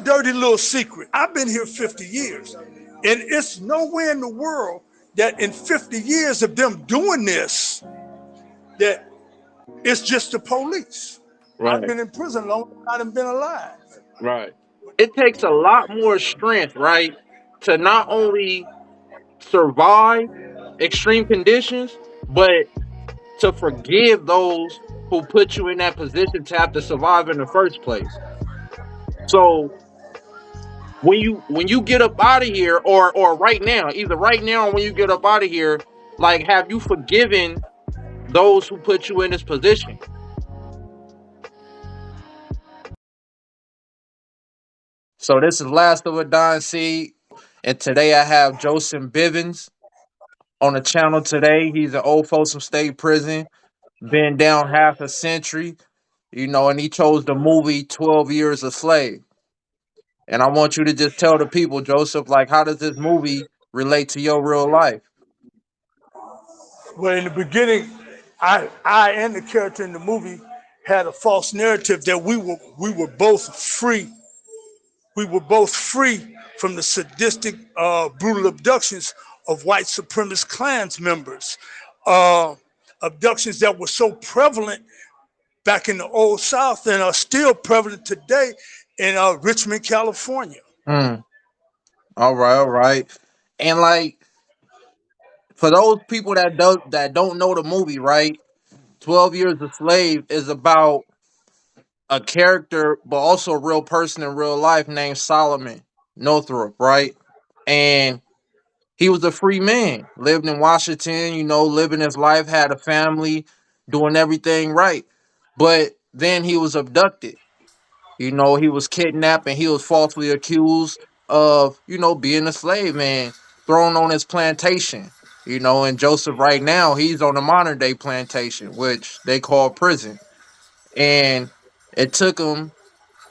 dirty little secret. I've been here 50 years, and it's nowhere in the world that in 50 years of them doing this, that it's just the police. I've Right. been in prison longer than I've been alive. Right. It takes a lot more strength, right, to not only survive extreme conditions, but to forgive those who put you in that position to have to survive in the first place. So when you get up out of here, or right now, either right now or when you get up out of here, like, have you forgiven those who put you in this position? So this is Last of a Dying Seed, and today I have Joseph Bivens on the channel today. He's an old Folsom State Prison, been down half a century, and he chose the movie 12 Years a Slave. And I want you to just tell the people, Joseph, like, how does this movie relate to your real life? Well, in the beginning, I and the character in the movie had a false narrative that we were both free. We were both free from the sadistic, brutal abductions of white supremacist Klans members, uh, abductions that were so prevalent back in the old South and are still prevalent today in Richmond, California. Mm, all right, all right. And like, for those people that don't know the movie, right? 12 Years a Slave is about a character, but also a real person in real life named Solomon Northup, right? And he was a free man, lived in Washington, living his life, had a family, doing everything right. But then he was abducted. He was kidnapped and he was falsely accused of, being a slave man, thrown on his plantation. And Joseph right now, he's on a modern day plantation, which they call prison. And it took him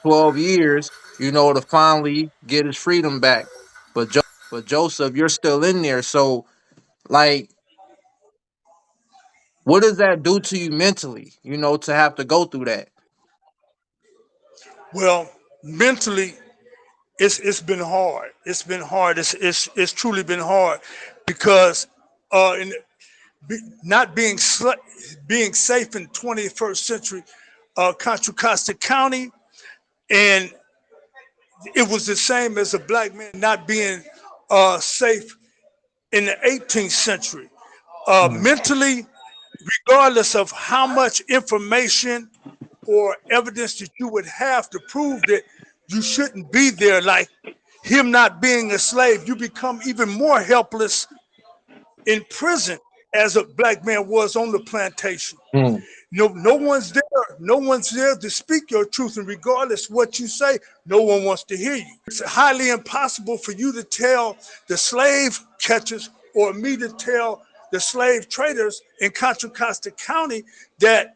12 years, to finally get his freedom back. But Joseph, you're still in there. So, like, what does that do to you mentally, to have to go through that? Well, mentally, it's been hard. It's been hard. It's truly been hard because in not being safe in 21st century Contra Costa County, and it was the same as a black man not being safe in the 18th century. Mm, Mentally, regardless of how much information or evidence that you would have to prove that you shouldn't be there, like him not being a slave, you become even more helpless in prison as a black man was on the plantation. mm, No one's there. No one's there to speak your truth, and regardless what you say, no one wants to hear you. It's highly impossible for you to tell the slave catchers or me to tell the slave traders in Contra Costa County that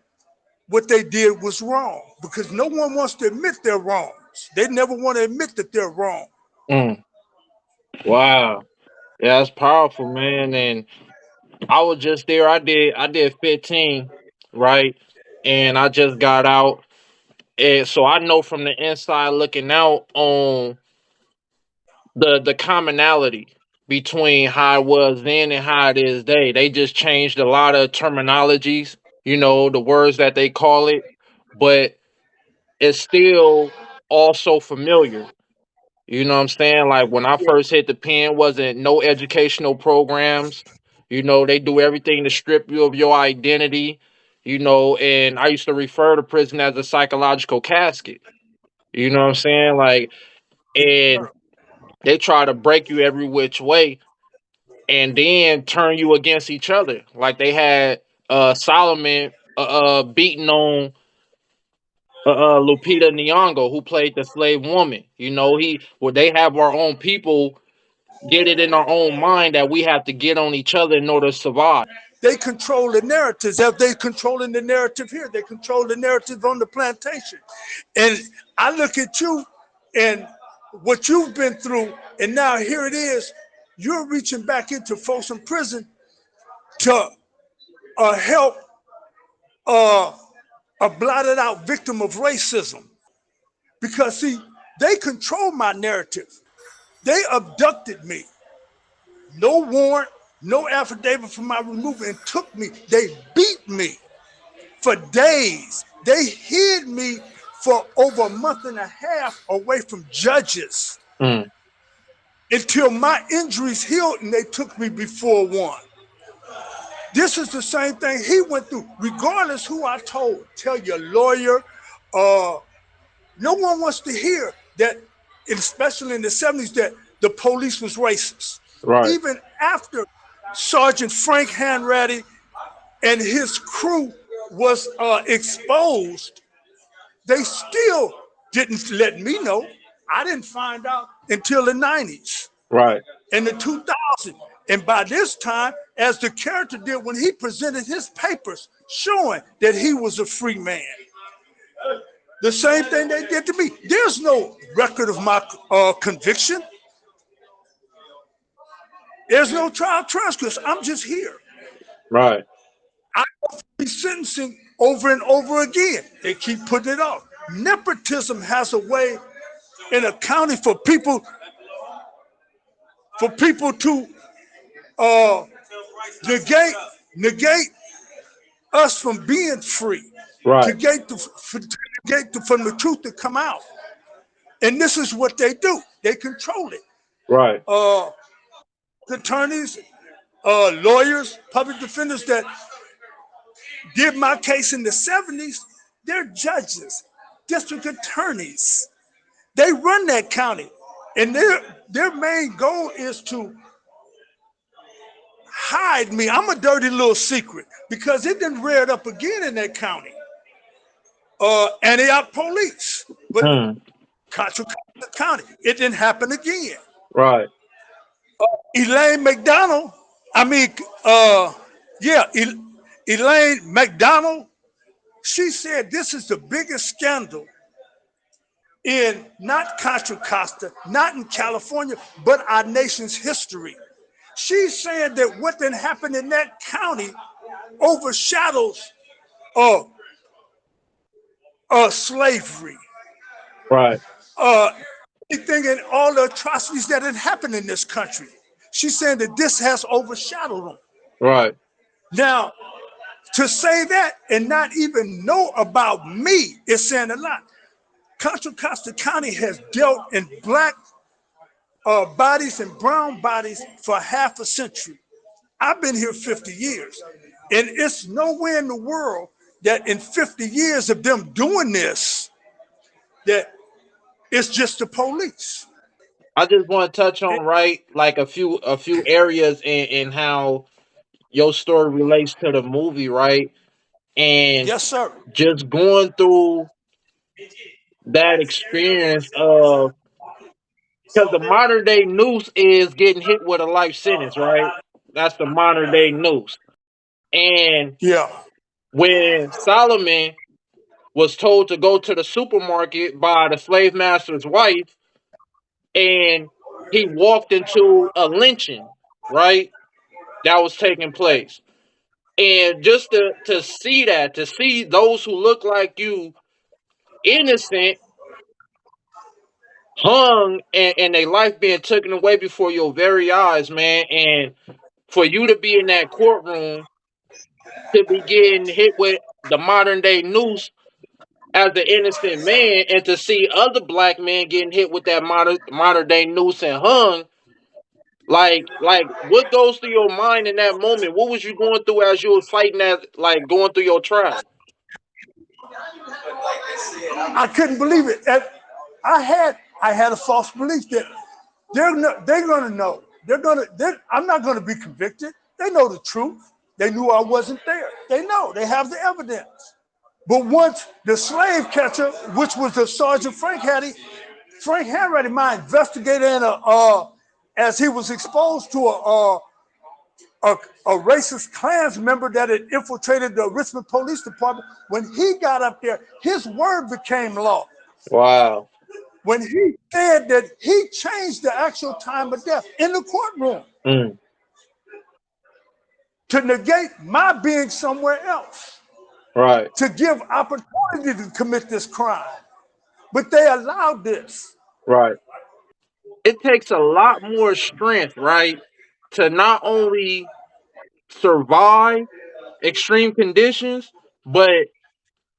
what they did was wrong because no one wants to admit they're wrong. They never want to admit that they're wrong. mm. Wow. Yeah, that's powerful, man. And I was just there. I did 15, right? And I just got out. And so I know from the inside looking out on the commonality between how it was then and how it is today. They just changed a lot of terminologies, the words that they call it, but it's still also familiar. You know what I'm saying? Like, when I first hit the pen, wasn't no educational programs. They do everything to strip you of your identity. And I used to refer to prison as a psychological casket. You know what I'm saying? Like, and they try to break you every which way and then turn you against each other. Like, they had Solomon beating on Lupita Nyong'o, who played the slave woman. They have our own people get it in our own mind that we have to get on each other in order to survive. They control the narratives. If they controlling the narrative here, they control the narrative on the plantation. And I look at you and what you've been through, and now here it is. You're reaching back into Folsom Prison to help uh, a blotted out victim of racism. Because see, They control my narrative. They abducted me. No warrant, no affidavit for my removal, and took me. They beat me for days. They hid me for over a month and a half away from judges Mm. until my injuries healed and they took me before one. This is the same thing he went through. Regardless who I told, tell your lawyer, uh, no one wants to hear that, especially in the 70s, that the police was racist. Right. Even after Sergeant Frank Hanratty and his crew was exposed, they still didn't let me know. I didn't find out until the 90s Right. and the 2000s. And by this time, as the character did when he presented his papers showing that he was a free man, the same thing they did to me. There's no record of my conviction. There's no trial transcripts. I'm just here. Right. I be sentencing over and over again. They keep putting it off. Nepotism has a way in accounting for people to uh, negate negate us from being free, to Right. negate from the truth to come out. And this is what they do. They control it. Right. Uh, Attorneys, lawyers, public defenders that did my case in the 70s, they're judges, district attorneys. They run that county. And their main goal is to hide me. I'm a dirty little secret because it didn't rear it up again in that county. Antioch police, but Mm. Contra Costa County, it didn't happen again. Right. Elaine McDonald, I mean, yeah, Elaine McDonald, she said this is the biggest scandal in not Contra Costa, not in California, but our nation's history. She's saying that what then happened in that county overshadows uh, slavery, Right. uh, anything and all the atrocities that had happened in this country. She's saying that this has overshadowed them. Right. Now, to say that and not even know about me is saying a lot. Contra Costa County has dealt in black bodies and brown bodies for half a century. I've been here 50 years, and it's nowhere in the world that in 50 years of them doing this, that it's just the police. I just want to touch on right like a few areas in how your story relates to the movie, right? And Yes, sir. just going through that experience of because the modern day noose is getting hit with a life sentence, right? That's the modern day noose. And Yeah. when Solomon was told to go to the supermarket by the slave master's wife, and he walked into a lynching, right? That was taking place. And just to see that, to see those who look like you innocent hung and their life being taken away before your very eyes, man. And for you to be in that courtroom to be getting hit with the modern day noose as the innocent man, and to see other black men getting hit with that modern day noose and hung, like what goes through your mind in that moment? What was you going through as you was fighting that, like going through your trial? I couldn't believe it. I had a false belief that they're gonna know. I'm not gonna be convicted. They know the truth. They knew I wasn't there. They know. They have the evidence. But once the slave catcher, which was the Sergeant Frank Hanratty, my investigator, and as he was exposed to a, a racist Klans member that had infiltrated the Richmond Police Department, when he got up there, his word became law. Wow. When he said that he changed the actual time of death in the courtroom Mm. to negate my being somewhere else, Right. to give opportunity to commit this crime. But they allowed this. Right. It takes a lot more strength, right, to not only survive extreme conditions, but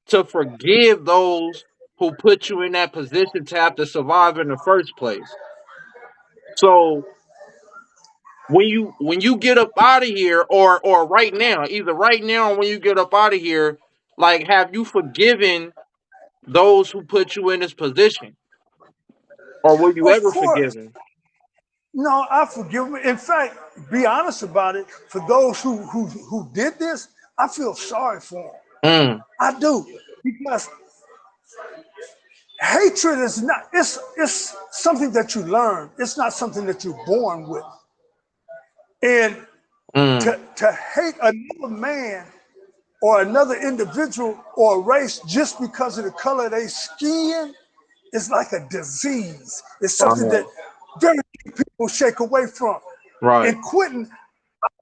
to forgive those who put you in that position to have to survive in the first place. So when you get up out of here, or right now, either right now or when you get up out of here, like, have you forgiven those who put you in this position, or will you Of ever course. forgive them? No, I forgive them. In fact, be honest about it. For those who did this, I feel sorry for them. Mm, I do, because hatred is not. It's something that you learn. It's not something that you're born with. And mm, to hate another man or another individual or a race just because of the color of their skin is like a disease. It's something right, that very few people shake away from. right, In Quentin,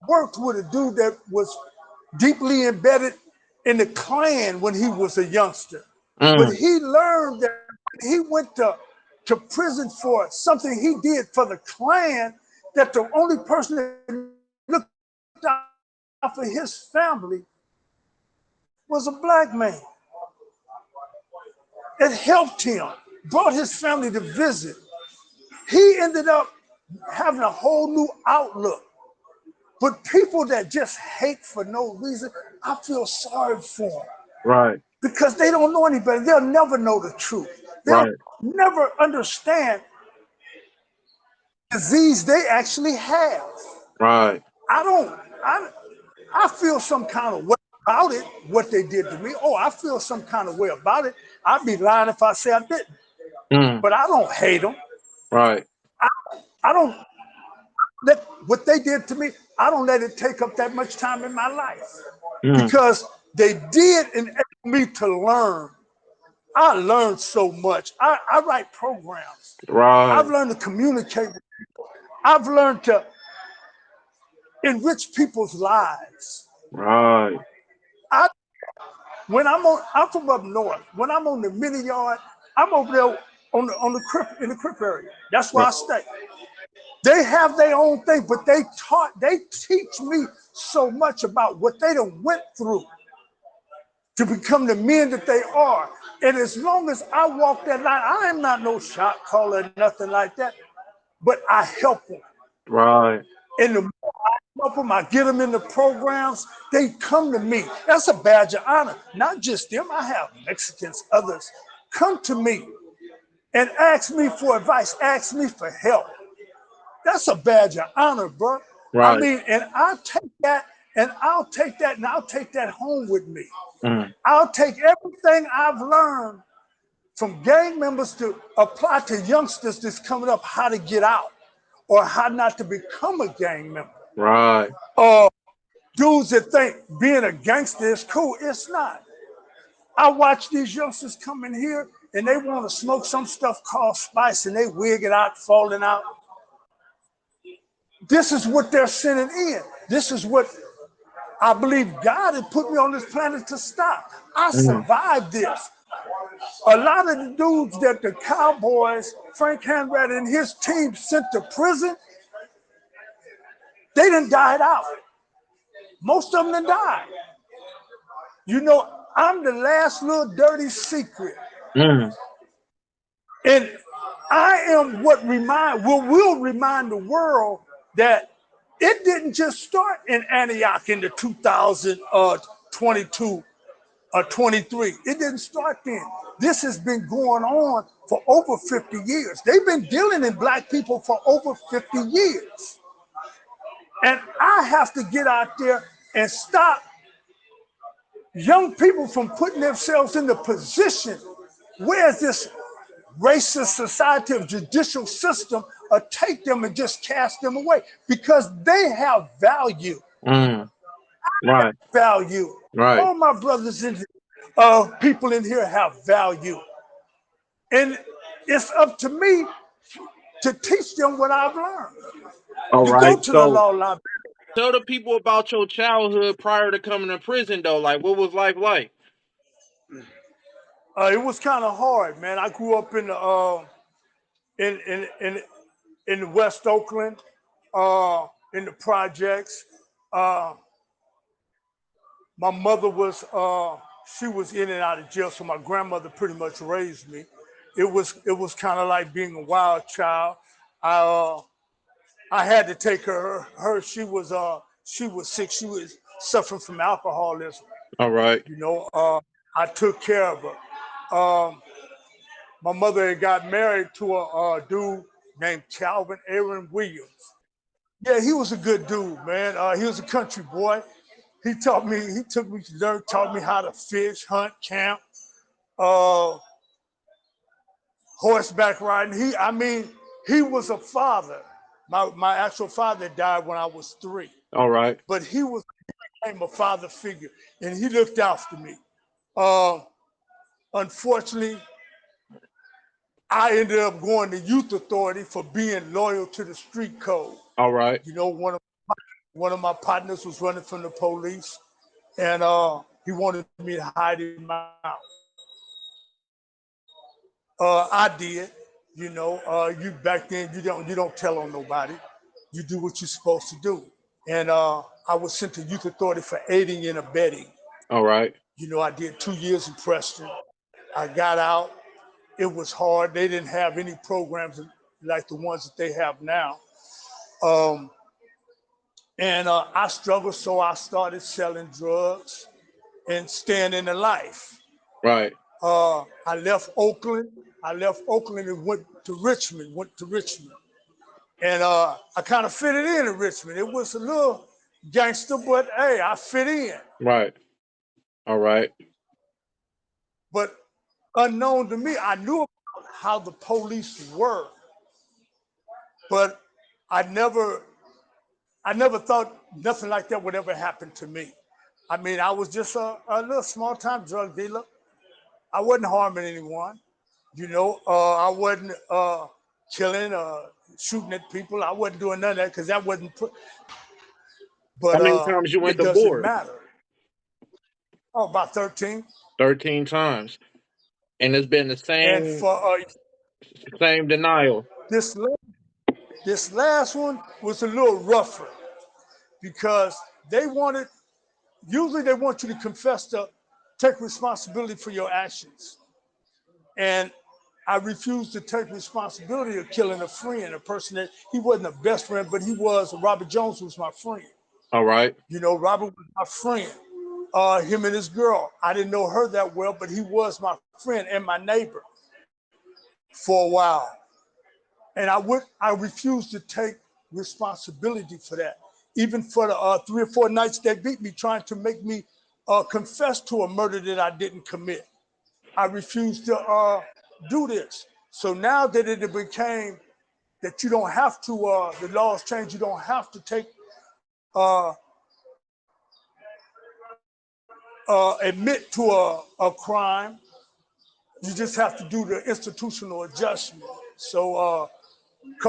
worked with a dude that was deeply embedded in the Klan when he was a youngster. But mm, he learned that when he went to prison for something he did for the Klan, that the only person that looked out for his family was a black man. It helped him, brought his family to visit. He ended up having a whole new outlook. But people that just hate for no reason, I feel sorry for them right, because they don't know any better. They'll never know the truth. They'll right, never understand the disease they actually have. right. I don't. I I feel some kind of way about it. What they did to me. Oh, I feel some kind of way about it. I'd be lying if I say I didn't. Mm, But I don't hate them. right. I don't let what they did to me. I don't let it take up that much time in my life Mm, because they did enable me to learn. I learned so much. I write programs. I've right, learned to communicate. I've learned to enrich people's lives. right. I I'm from up north. When I'm on the mini yard, I'm over there on the crip in the crip area. That's where Right. I stay. They have their own thing, but they teach me so much about what they done went through to become the men that they are. And as long as I walk that line, I am not no shot caller, nothing like that. But I help them. Right. And the more I help them, I get them in the programs, they come to me. That's a badge of honor. Not just them, I have Mexicans, others come to me and ask me for advice, ask me for help. That's a badge of honor, bro. I Right. mean, and I'll take that and I'll take that and I'll take that home with me. Mm, I'll take everything I've learned from gang members to apply to youngsters that's coming up how to get out or how not to become a gang member. right. Uh, Dudes that think being a gangster is cool, it's not. I watch these youngsters come in here and they want to smoke some stuff called spice and they wig it out, falling out. This is what they're sending in. This is what I believe God had put me on this planet to stop. I Mm, survived this. A lot of the dudes that the Cowboys, Frank Hanrat and his team sent to prison, they done died out. Most of them done died. You know, I'm the last little dirty secret. mm, And I am what will remind the world that it didn't just start in Antioch in the 2022 or 23. It didn't start then. This has been going on for over 50 years. They've been dealing in black people for over 50 years. And I have to get out there and stop young people from putting themselves in the position where this racist society of judicial system take them and just cast them away because they have value. mm, right. Value. Right. All my brothers and people in here have value. And it's up to me to teach them what I've learned. All You right. go to the So law library. tell the people about your childhood prior to coming to prison, though. Like, what was life like? It was kind of hard, man. I grew up in West Oakland, in the projects. Uh, my mother was she was in and out of jail, so my grandmother pretty much raised me. It was kind of like being a wild child. I uh, I had to take her. She was sick. She was suffering from alcoholism. All right. You know, I took care of her. My mother had got married to a dude named Calvin Aaron Williams. Yeah, he was a good dude, man. He was a country boy. He took me to learn, taught me how to fish, hunt, camp, uh, horseback riding. He was a father. My actual father died when I was 3, All right. but he became a father figure, and he looked after me. Uh, Unfortunately, I ended up going to youth authority for being loyal to the street code. All right. You know, one of my partners was running from the police, and he wanted me to hide him out. I did. You know, you back then you don't tell on nobody. You do what you're supposed to do. And I was sent to youth authority for aiding and abetting. All right. You know, I did 2 years in Preston. I got out. It was hard. They didn't have any programs like the ones that they have now. Um, and I struggled, so I started selling drugs and staying in the life. Right. I left Oakland. I left Oakland and went to Richmond. And I kind of fitted in Richmond. It was a little gangster, but hey, I fit in. Right. All right. But unknown to me, I knew about how the police were, but I never, I never thought nothing like that would ever happen to me. I mean, I was just a little small time drug dealer. I wasn't harming anyone. You know, I wasn't killing, shooting at people. I wasn't doing none of that because that wasn't. How But many times you went it to doesn't board? matter. Oh, about 13. 13 times. And it's been the And same for same denial. this this last one was a little rougher because they wanted. Usually, they want you to confess to take responsibility for your actions, and I refused to take responsibility of killing a friend, a person that he wasn't a best friend, but he was. Robert Jones was my friend. All right. You know, Robert was my friend. Him and his girl. I didn't know her that well, but he was my friend and my neighbor for a while. And I refused to take responsibility for that. Even for the 3 or 4 nights they beat me, trying to make me confess to a murder that I didn't commit. I refused to do this. So now that it became that you don't have to, the laws change, you don't have to take, uh, admit to a crime. You just have to do the institutional adjustment. So a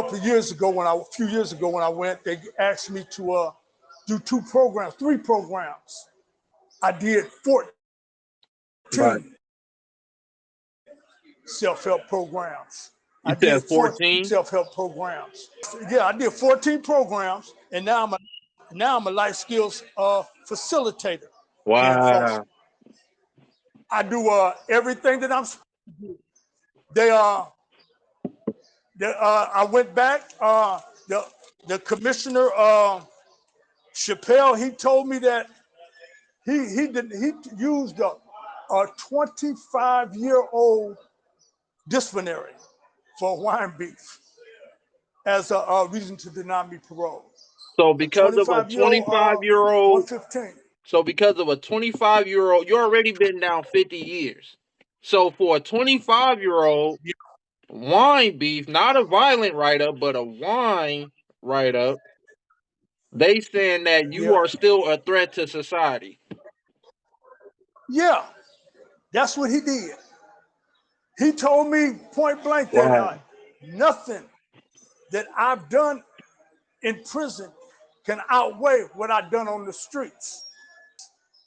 few years ago when I went, they asked me to do 3 programs. I did Right. 14 self-help programs. I You did said 14 14? self-help programs. Yeah, I did 14 programs, and now I'm a life skills facilitator. And folks, Wow. I do everything that I'm. They I went back. The commissioner Chappelle, he told me that he used a 25-year-old disciplinary for wine beef as a reason to deny me parole. So A because of a 25-year-old 25-year-old, 115. so because of a 25-year-old, you already been down 50 years. So for a 25-year-old, wine beef, not a violent write up, but a wine write up, they saying that you Yeah, are still a threat to society. yeah, that's what he did. He told me point blank that Wow. nothing that I've done in prison can outweigh what I've done on the streets.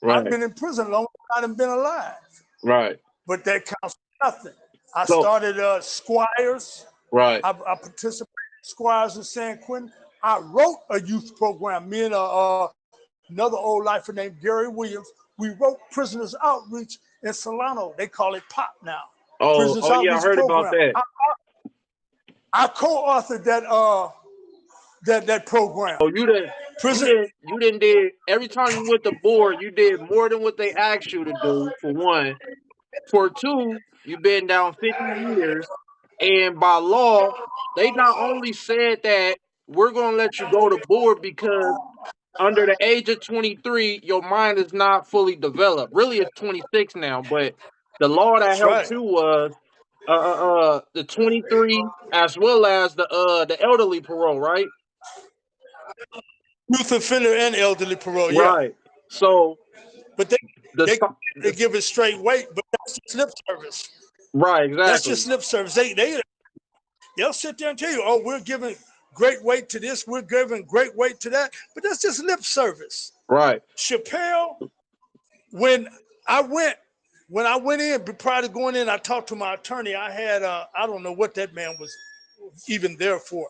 I've Right. been in prison longer than I've been alive, Right. but that counts for nothing. I So started Squires. Right. I participated in Squires in San Quentin. I wrote a youth program. Me and another old lifer named Gary Williams, we wrote Prisoners Outreach in Solano. They call it POP now. Oh, Prisoners oh yeah, I Outreach heard about Program. that. I co-authored that program. Oh, Prison. you didn't did every time you went to board, you did more than what they asked you to do. For one, for two, you've been down 50 years, and by law, they not only said that we're gonna let you go to board because under the age of 23, your mind is not fully developed. Really, it's 26 now, but the law that That's helped right. you was the 23 as well as the elderly parole, right? Youth offender and elderly parole. Yeah, Right. So but they the, they sto- they the give it straight weight, but that's just lip service. right, That's exactly. just lip service. They'll sit there and tell you, oh, we're giving great weight to this, we're giving great weight to that, but that's just lip service. Right. Chappelle, when I went when I went in, prior to going in, I talked to my attorney. I had I don't know what that man was even there for,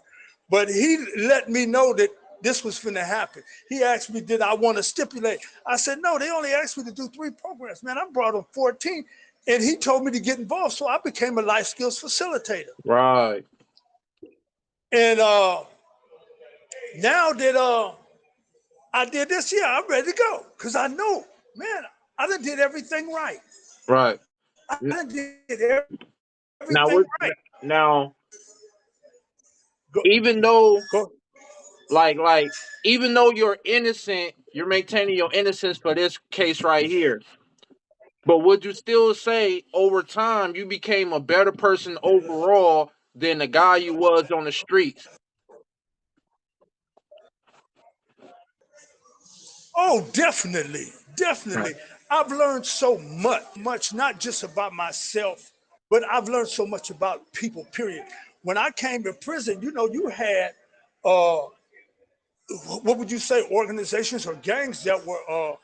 but he let me know that this was going to happen. He asked me, did I want to stipulate? I said, no, they only asked me to do 3 programs. Man, I brought them 14. And he told me to get involved. So I became a life skills facilitator. Right. And now that I did this, yeah, I'm ready to go. Because I know, man, I done did everything right. Right. I N- done did Now everything what right. now Go, even though go. like even though you're innocent, you're maintaining your innocence for this case right here. But would you still say over time you became a better person overall than the guy you was on the streets? Oh, definitely. Right. Definitely. I've learned so much, not just about myself, but I've learned so much about people, period. When I came to prison, you had, uh, what would you say, organizations or gangs that were,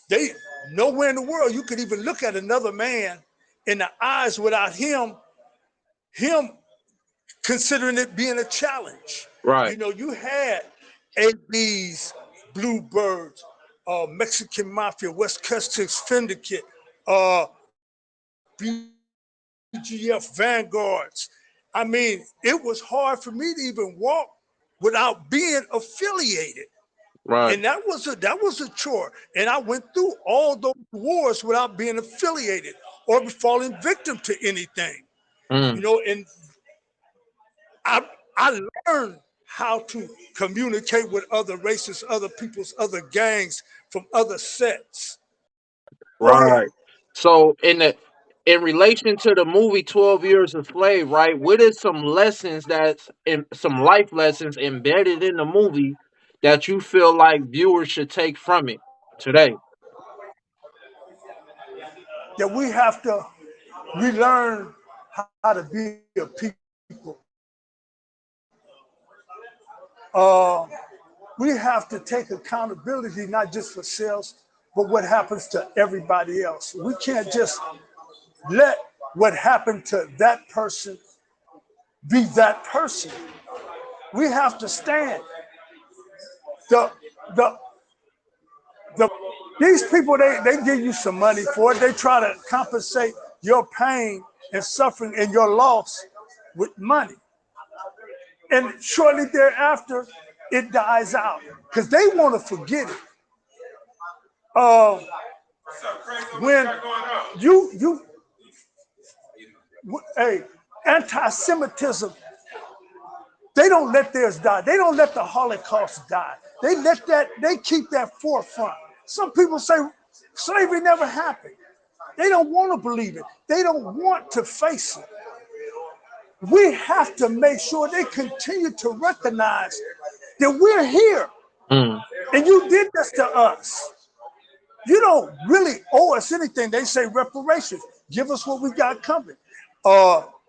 they, nowhere in the world you could even look at another man in the eyes without him considering it being a challenge. Right. You had ABs, Bluebirds, Mexican Mafia, West Coast Syndicate, uh, BGF Vanguards. I mean, it was hard for me to even walk without being affiliated. And Right. that was a chore. And I went through all those wars without being affiliated or falling victim to anything. Mm. And I learned how to communicate with other races, other peoples, other gangs from other sets. Go ahead. Right. So in relation to the movie 12 Years a Slave, right? What is some lessons that's in some life lessons embedded in the movie that you feel like viewers should take from it today? That we have to relearn how to be a people. Uh, we have to take accountability not just for ourselves, but what happens to everybody else. We can't just let what happened to that person be that person. We have to stand. The the the these people they give you some money for it. They try to compensate your pain and suffering and your loss with money. And shortly thereafter, it dies out because they want to forget it. Uh, when you hey, anti-Semitism, they don't let theirs die. They don't let the Holocaust die. They keep that forefront. Some people say slavery never happened. They don't want to believe it. They don't want to face it. We have to make sure they continue to recognize that we're here Mm. and you did this to us. You don't really owe us anything. They say reparations. Give us what we got coming.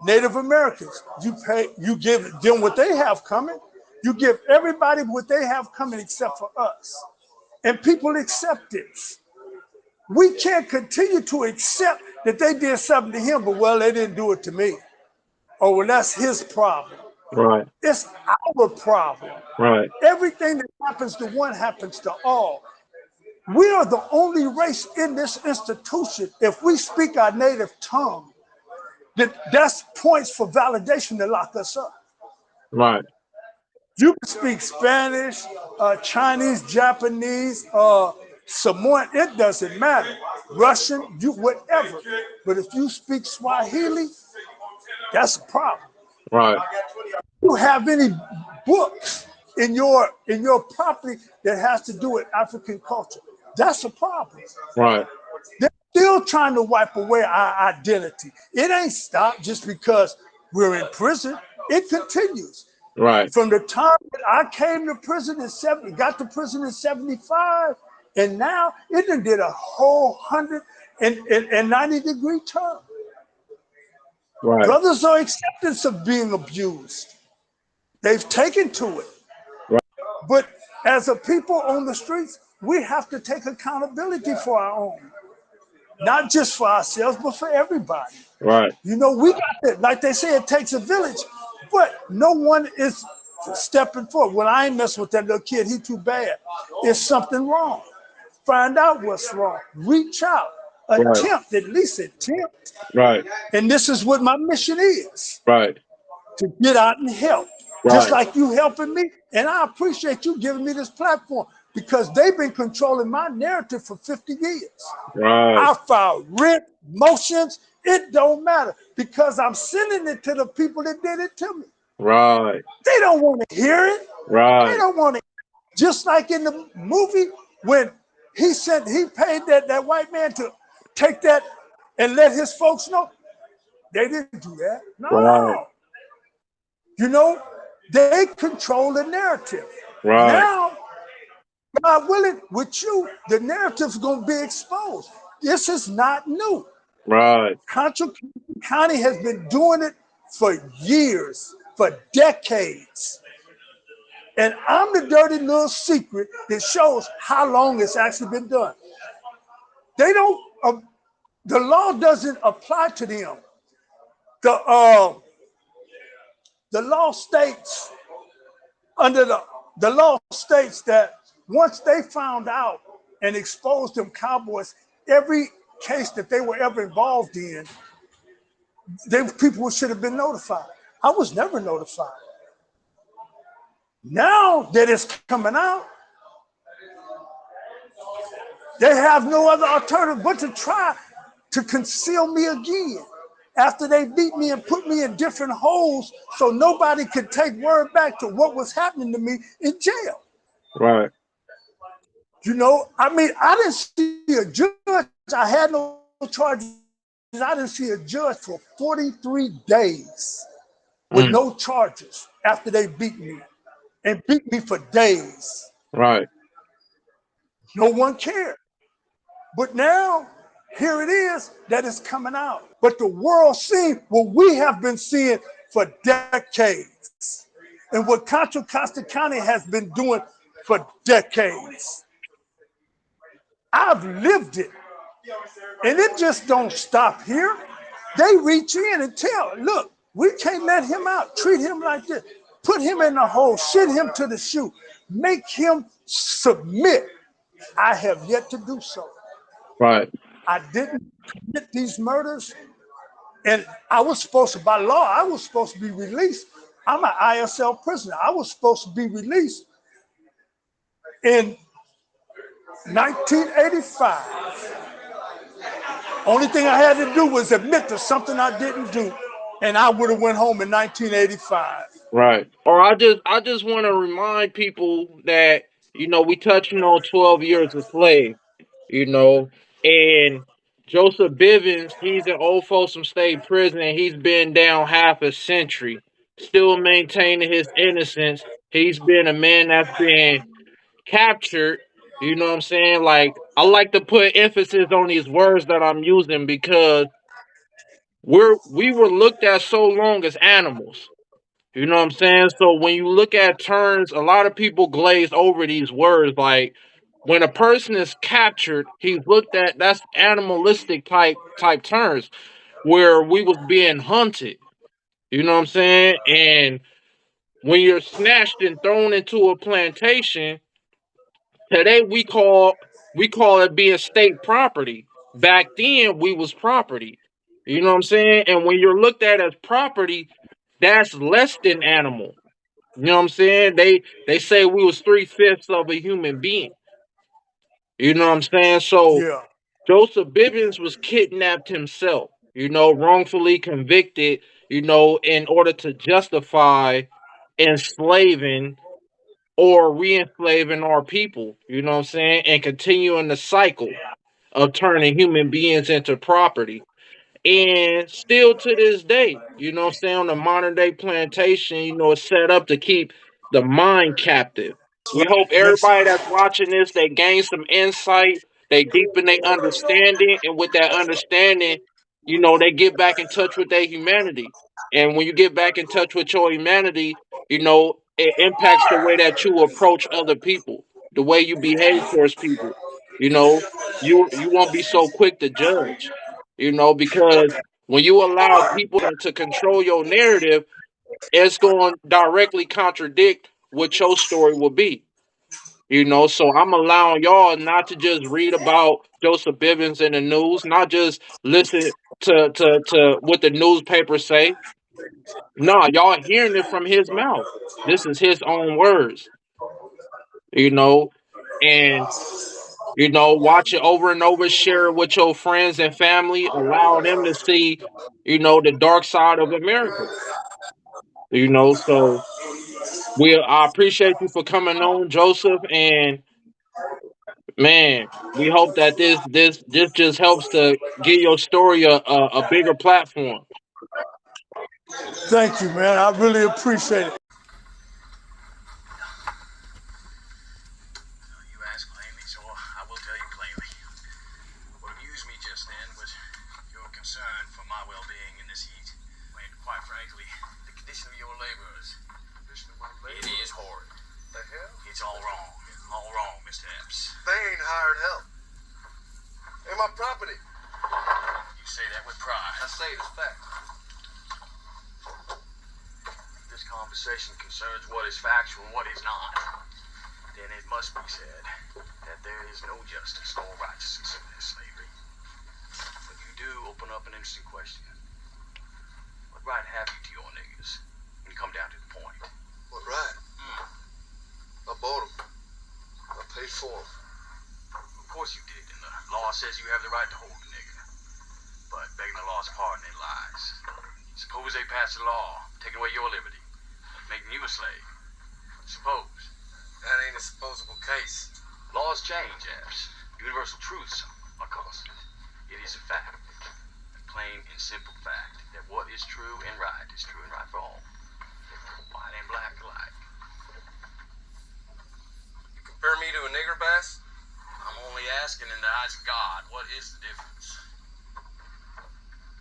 Native Americans, you give them what they have coming. You give everybody what they have coming except for us. And people accept this. We can't continue to accept that they did something to him, but well, they didn't do it to me. Oh, well, that's his problem. Right. It's our problem. Right. Everything that happens to one happens to all. We are the only race in this institution. If we speak our native tongue, that's points for validation to lock us up. Right. You can speak Spanish, Chinese, Japanese, Samoan, it doesn't matter. Russian, you whatever. But if you speak Swahili, that's a problem. Right. You have any books in your property that has to do with African culture? That's a problem. Right. They're still trying to wipe away our identity. It ain't stopped just because we're in prison. It continues. Right. From the time that I came to prison in got to prison in 75, and now it done did a whole 190-degree turn. Right. Brothers are acceptance of being abused. They've taken to it. Right. But as a people on the streets, we have to take accountability for our own, not just for ourselves, but for everybody. Right. You know, we got that. Like they say, it takes a village, but no one is stepping forward. Well, I ain't messing with that little kid. He too bad. There's something wrong. Find out what's wrong. Reach out. Right. Attempt, at least attempt. Right. And this is what my mission is, Right. to get out and help. Just Right. like you helping me. And I appreciate you giving me this platform because they've been controlling my narrative for 50 years. Right. I file writ, motions, it don't matter because I'm sending it to the people that did it to me. Right. They don't want to hear it. They Right. don't want to. Just like in the movie when he paid that white man to take that and let his folks know. They didn't do that. Right. No. You know, they control the narrative. Right. Now, God willing, with you, the narrative's going to be exposed. This is not new. Right. Contra County has been doing it for years, for decades. And I'm the dirty little secret that shows how long it's actually been done. They don't, the law doesn't apply to them. The, uh, the law states, under the law states that once they found out and exposed them cowboys, every case that they were ever involved in, people should have been notified. I was never notified. Now that it's coming out, they have no other alternative but to try to conceal me again after they beat me and put me in different holes so nobody could take word back to what was happening to me in jail. Right. You know, I mean, I didn't see a judge. I had no charges. I didn't see a judge for 43 days with Mm. no charges after they beat me and beat me for days. Right. No one cared. But now, here it is that it's coming out. But the world seen what we have been seeing for decades and what Contra Costa County has been doing for decades. I've lived it. And it just don't stop here. They reach in and tell, look, we can't let him out. Treat him like this. Put him in the hole. Send him to the chute. Make him submit. I have yet to do so. Right. I didn't commit these murders. And I was supposed to, by law, I was supposed to be released. I'm an ISL prisoner. I was supposed to be released in 1985. Only thing I had to do was admit to something I didn't do, and I would have went home in 1985. Right. Or I just want to remind people that we touching on 12 years a slave, you know, and Joseph Bivens, he's in Old Folsom State Prison and he's been down half a century, still maintaining his innocence. He's been a man that's been captured, you know what I'm saying? Like I like to put emphasis on these words that I'm using because we were looked at so long as animals. You know what I'm saying? So when you look at terms, a lot of people glaze over these words. Like when a person is captured, he's looked at that's animalistic type terms where we was being hunted. You know what I'm saying? And when you're snatched and thrown into a plantation, today we call it being state property. Back then we was property. You know what I'm saying? And when you're looked at as property, that's less than animal. You know what I'm saying? They say we was 3/5 of a human being. You know what I'm saying? So Yeah. Joseph Bivens was kidnapped himself, wrongfully convicted, in order to justify enslaving or re-enslaving our people, you know what I'm saying? And continuing the cycle of turning human beings into property. And still to this day, you know what I'm saying, on the modern day plantation, it's set up to keep the mind captive. We hope Makes everybody that's watching this, they gain some insight, they deepen their understanding, and with that understanding, they get back in touch with their humanity. And when you get back in touch with your humanity, it impacts the way that you approach other people, the way you behave towards people. You know, you won't be so quick to judge, because when you allow people to control your narrative, it's going to directly contradict what your story will be. So I'm allowing y'all not to just read about Joseph Bivens in the news, not just listen to what the newspapers say. No, y'all hearing it from his mouth. This is his own words, you know, and watch it over and over, share it with your friends and family, allow them to see, the dark side of America. So I appreciate you for coming on, Joseph, and man, we hope that this just helps to give your story a bigger platform. Thank you, man. I really appreciate it. You ask plainly, so I will tell you plainly. What amused me just then was your concern for my well-being in this heat. And quite frankly, the condition of your laborers. It is horrid. The hell? It's all wrong. All wrong, Mr. Epps. They ain't hired help. They're my property. You say that with pride. I say it as fact. This conversation concerns what is factual and what is not. Then it must be said that there is no justice nor righteousness in this slavery. But you do open up an interesting question. What right have you to your niggas? When you come down to the point. What right? I bought them. I paid for them. Of course you did, and the law says you have the right to hold a nigga. But begging the law's pardon, it lies. Suppose they pass a law, taking away your liberty, making you a slave. Suppose. That ain't a supposable case. Laws change, Epps. Universal truths are constant. It is a fact, a plain and simple fact, that what is true and right is true and right for all. White and black alike. You compare me to a nigger bass? I'm only asking in the eyes of God, what is the difference?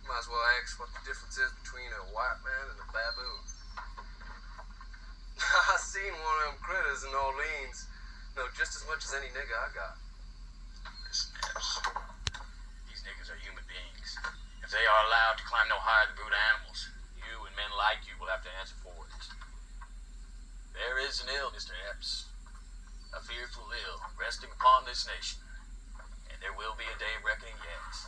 Might as well ask what the difference is between a white man and a baboon. I seen one of them critters in Orleans know just as much as any nigga I got. Listen, Epps. These niggas are human beings. If they are allowed to climb no higher than brute animals, you and men like you will have to answer for it. There is an ill, Mr. Epps. A fearful ill resting upon this nation. And there will be a day of reckoning yet.